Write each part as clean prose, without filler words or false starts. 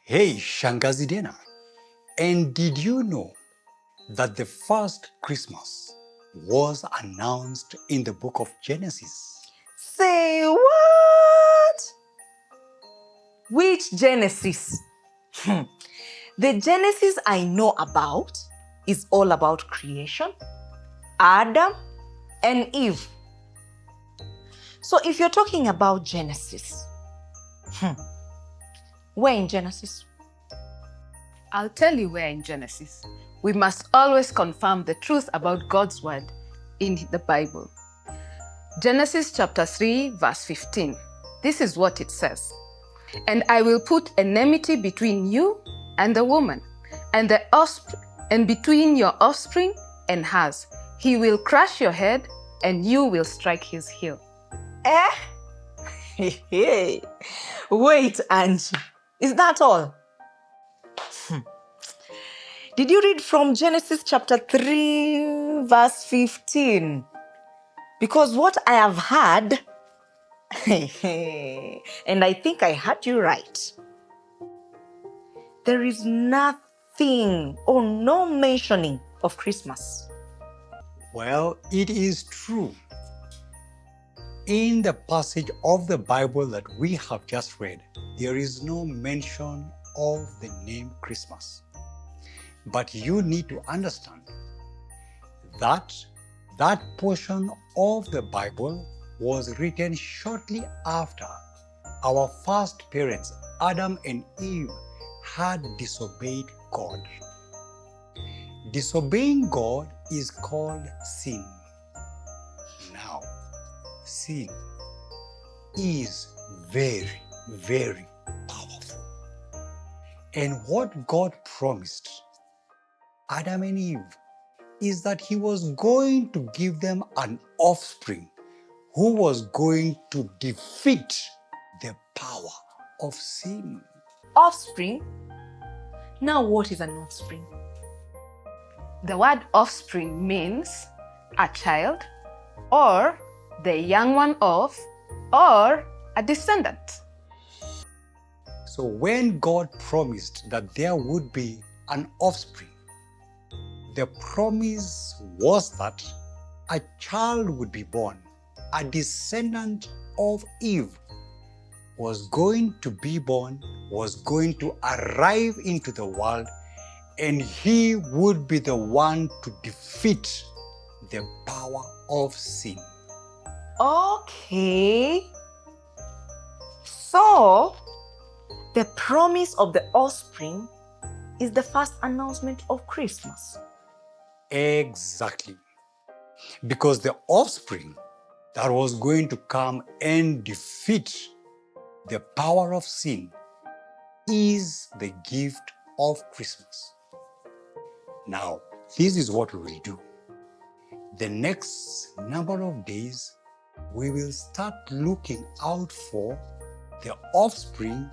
Hey, Shangazi Dena. And did you know that the first Christmas was announced in the book of Genesis? Say what? Which Genesis? The Genesis I know about is all about creation, Adam and Eve. So if you're talking about Genesis, where in Genesis? I'll tell you where in Genesis. We must always confirm the truth about God's word in the Bible. Genesis chapter 3, verse 15. This is what it says. And I will put enmity between you and the woman, and between your offspring and hers. He will crush your head, and you will strike his heel. Wait, Angie. Is that all? Did you read from Genesis chapter 3, verse 15? Because what I have heard, and I think I heard you right, there is nothing or no mentioning of Christmas. Well, it is true. In the passage of the Bible that we have just read, there is no mention of the name Christmas. But you need to understand that that portion of the Bible was written shortly after our first parents, Adam and Eve, had disobeyed God. Disobeying God is called sin. Now, sin is very, very powerful. And what God promised Adam and Eve is that He was going to give them an offspring who was going to defeat the power of sin. Offspring? Now what is an offspring? The word offspring means a child, or the young one of, or a descendant. So when God promised that there would be an offspring, the promise was that a child would be born, a descendant of Eve was going to be born, was going to arrive into the world, and he would be the one to defeat the power of sin. Okay. So, the promise of the offspring is the first announcement of Christmas. Exactly. Because the offspring that was going to come and defeat the power of sin is the gift of Christmas. Now, this is what we will do. The next number of days, we will start looking out for the offspring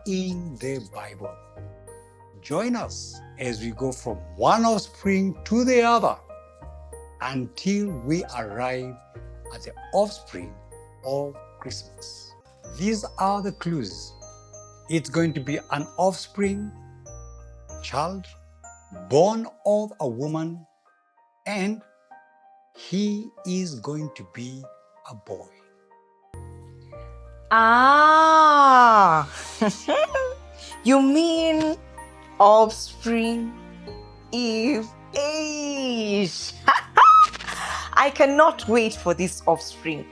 in the Bible. Join us as we go from one offspring to the other until we arrive at the offspring of Christmas. These are the clues. It's going to be an offspring, child, born of a woman, and he is going to be a boy. Ah, you mean offspring, Eve, age. I cannot wait for this offspring.